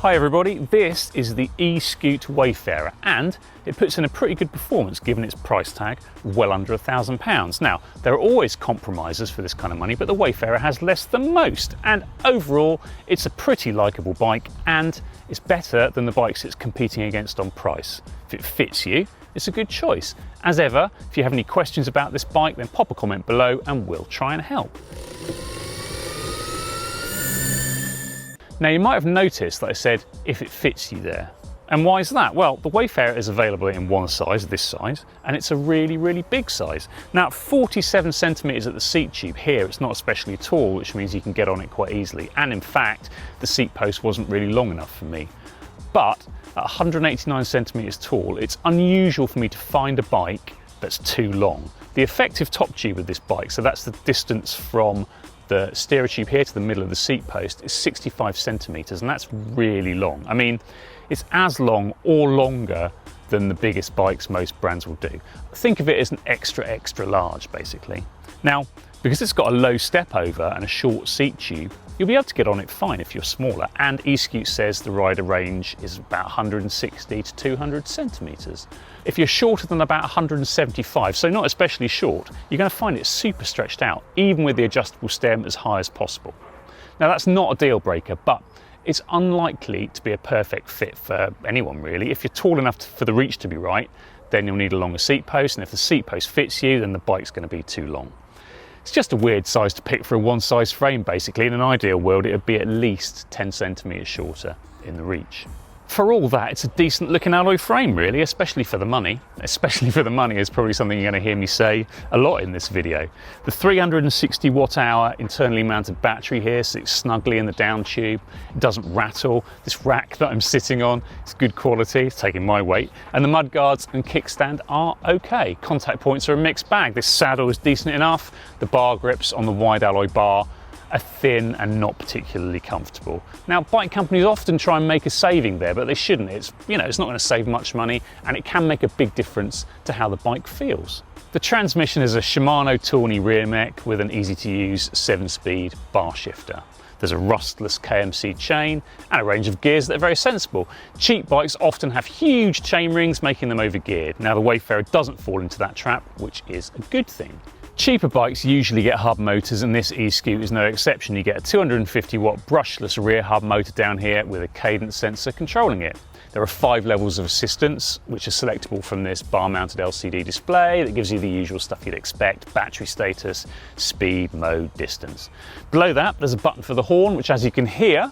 Hi everybody, this is the Eskute Wayfarer and it puts in a pretty good performance given its price tag, well under £1,000. Now, there are always compromises for this kind of money, but the Wayfarer has less than most, and overall it's a pretty likeable bike and it's better than the bikes it's competing against on price. If it fits you, it's a good choice. As ever, if you have any questions about this bike, then pop a comment below and we'll try and help. Now you might have noticed that I said if it fits you there. And why is that? Well, the Wayfarer is available in one size, this size, and it's a really big size. Now 47 centimeters at the seat tube here, it's not especially tall, which means you can get on it quite easily. And in fact, the seat post wasn't really long enough for me. But at 189 centimeters tall, it's unusual for me to find a bike that's too long. The effective top tube of this bike, so that's the distance from the steerer tube here to the middle of the seat post, is 65 centimeters, and that's really long. I mean, it's as long or longer than the biggest bikes most brands will do. Think of it as an extra large, basically. Now, because it's got a low step over and a short seat tube, you'll be able to get on it fine if you're smaller, and Eskute says the rider range is about 160 to 200 centimeters. If you're shorter than about 175, so not especially short, you're going to find it super stretched out, even with the adjustable stem as high as possible. Now that's not a deal breaker, but it's unlikely to be a perfect fit for anyone really. If you're tall enough for the reach to be right, then you'll need a longer seat post, and if the seat post fits you, then the bike's going to be too long. It's just a weird size to pick for a one-size frame basically. In an ideal world, it would be at least 10 centimeters shorter in the reach. For all that, it's a decent looking alloy frame really, especially for the money. Especially for the money is probably something you're going to hear me say a lot in this video. The 360 watt hour internally mounted battery here sits snugly in the down tube. It doesn't rattle. This rack that I'm sitting on is good quality, it's taking my weight. And the mudguards and kickstand are okay. Contact points are a mixed bag. This saddle is decent enough. The bar grips on the wide alloy bar are thin and not particularly comfortable. Now, bike companies often try and make a saving there, but they shouldn't. It's not going to save much money, and it can make a big difference to how the bike feels. The transmission is a Shimano Tawny rear mech with an easy-to-use 7-speed bar shifter. There's a rustless KMC chain and a range of gears that are very sensible. Cheap bikes often have huge chain rings, making them overgeared. Now, the Wayfarer doesn't fall into that trap, which is a good thing. Cheaper bikes usually get hub motors, and this Eskute is no exception. You get a 250 watt brushless rear hub motor down here with a Cadence Sensor controlling it. There are 5 levels of assistance, which are selectable from this bar mounted LCD display that gives you the usual stuff you'd expect: battery status, speed, mode, distance. Below that, there's a button for the horn, which, as you can hear,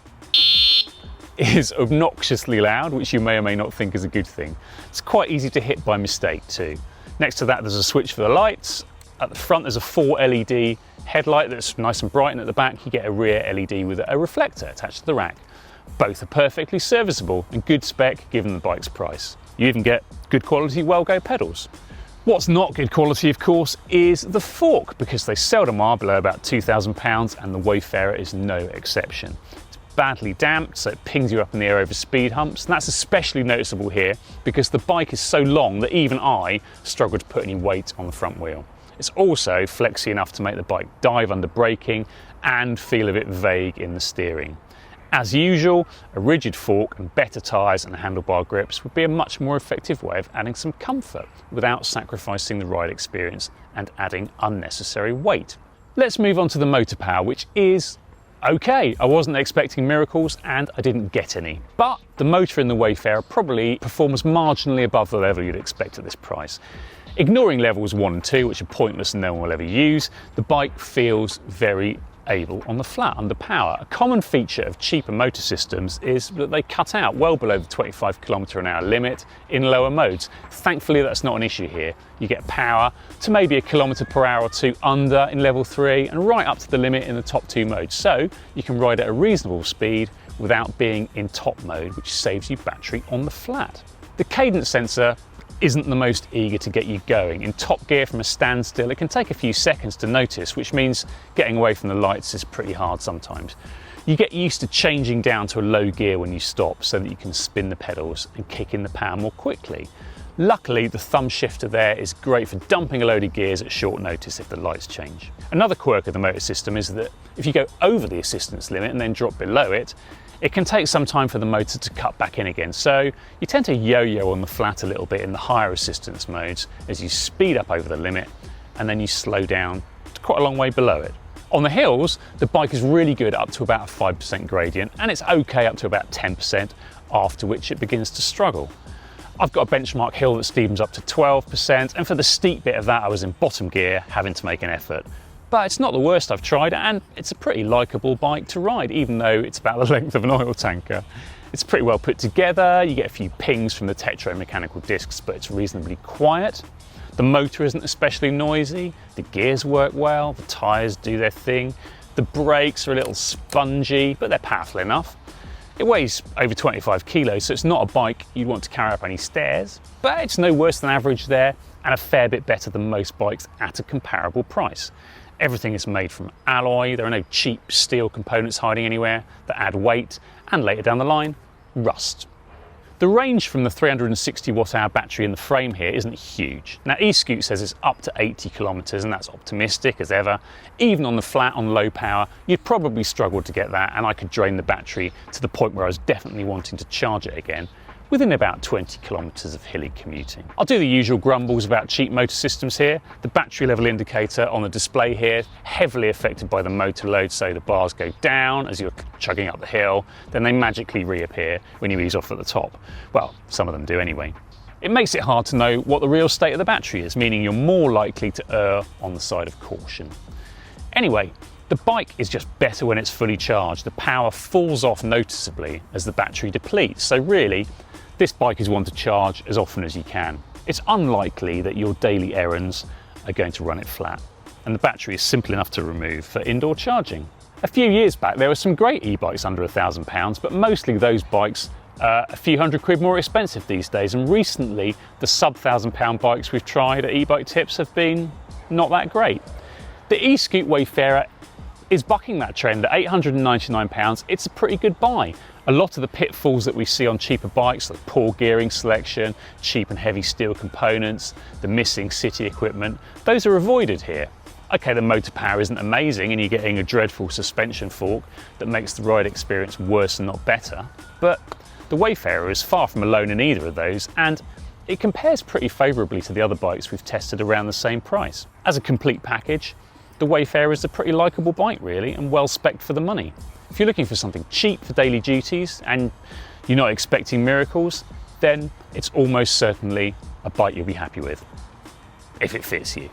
is obnoxiously loud, which you may or may not think is a good thing. It's quite easy to hit by mistake too. Next to that, there's a switch for the lights. At the front, there's a 4 LED headlight that's nice and bright, and at the back you get a rear LED with a reflector attached to the rack. Both are perfectly serviceable and good spec given the bike's price. You even get good quality Well-Go pedals. What's not good quality, of course, is the fork, because they seldom are below about £2,000, and the Wayfarer is no exception. It's badly damped, so it pings you up in the air over speed humps, and that's especially noticeable here because the bike is so long that even I struggle to put any weight on the front wheel. It's also flexy enough to make the bike dive under braking and feel a bit vague in the steering. As usual, a rigid fork and better tyres and handlebar grips would be a much more effective way of adding some comfort without sacrificing the ride experience and adding unnecessary weight. Let's move on to the motor power, which is okay. I wasn't expecting miracles and I didn't get any, but the motor in the Wayfarer probably performs marginally above the level you'd expect at this price. Ignoring levels 1 and 2, which are pointless and no one will ever use, the bike feels very able on the flat under power. A common feature of cheaper motor systems is that they cut out well below the 25 km/h limit in lower modes. Thankfully, that's not an issue here. You get power to maybe a km/h or 2 under in level 3 and right up to the limit in the top 2 modes. So you can ride at a reasonable speed without being in top mode, which saves you battery on the flat. The Cadence Sensor isn't the most eager to get you going. In top gear from a standstill, it can take a few seconds to notice, which means getting away from the lights is pretty hard sometimes. You get used to changing down to a low gear when you stop so that you can spin the pedals and kick in the power more quickly. Luckily, the thumb shifter there is great for dumping a load of gears at short notice if the lights change. Another quirk of the motor system is that if you go over the assistance limit and then drop below it, it can take some time for the motor to cut back in again, so you tend to yo-yo on the flat a little bit in the higher resistance modes as you speed up over the limit and then you slow down to quite a long way below it. On the hills, the bike is really good up to about a 5% gradient, and it's okay up to about 10%, after which it begins to struggle. I've got a benchmark hill that steepens up to 12%, and for the steep bit of that I was in bottom gear, having to make an effort. But it's not the worst I've tried, and it's a pretty likeable bike to ride, even though it's about the length of an oil tanker. It's pretty well put together, you get a few pings from the Tektro-mechanical discs, but it's reasonably quiet. The motor isn't especially noisy, the gears work well, the tyres do their thing, the brakes are a little spongy, but they're powerful enough. It weighs over 25 kilos, so it's not a bike you'd want to carry up any stairs, but it's no worse than average there, and a fair bit better than most bikes at a comparable price. Everything is made from alloy, there are no cheap steel components hiding anywhere that add weight, and later down the line, rust. The range from the 360 watt-hour battery in the frame here isn't huge. Now Eskute says it's up to 80 kilometers, and that's optimistic as ever. Even on the flat on low power, you'd probably struggle to get that, and I could drain the battery to the point where I was definitely wanting to charge it again within about 20 kilometers of hilly commuting. I'll do the usual grumbles about cheap motor systems here. The battery level indicator on the display here, heavily affected by the motor load, so the bars go down as you're chugging up the hill, then they magically reappear when you ease off at the top. Well, some of them do anyway. It makes it hard to know what the real state of the battery is, meaning you're more likely to err on the side of caution. Anyway, the bike is just better when it's fully charged. The power falls off noticeably as the battery depletes, so really, this bike is one to charge as often as you can. It's unlikely that your daily errands are going to run it flat, and the battery is simple enough to remove for indoor charging. A few years back there were some great e-bikes under £1,000, but mostly those bikes are a few £100 more expensive these days, and recently the sub £1,000 bikes we've tried at e-bike tips have been not that great. The Eskute Wayfarer is bucking that trend at £899. It's a pretty good buy. A lot of the pitfalls that we see on cheaper bikes, like poor gearing selection, cheap and heavy steel components, the missing city equipment, those are avoided here. Okay, the motor power isn't amazing and you're getting a dreadful suspension fork that makes the ride experience worse and not better, but the Wayfarer is far from alone in either of those, and it compares pretty favourably to the other bikes we've tested around the same price. As a complete package, the Wayfarer is a pretty likeable bike really, and well spec'd for the money. If you're looking for something cheap for daily duties and you're not expecting miracles, then it's almost certainly a bike you'll be happy with, if it fits you.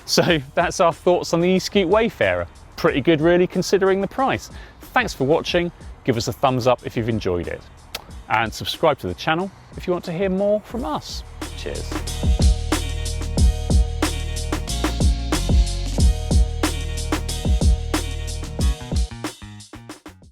So that's our thoughts on the Eskute Wayfarer. Pretty good really, considering the price. Thanks for watching, give us a thumbs up if you've enjoyed it, and subscribe to the channel if you want to hear more from us. Cheers.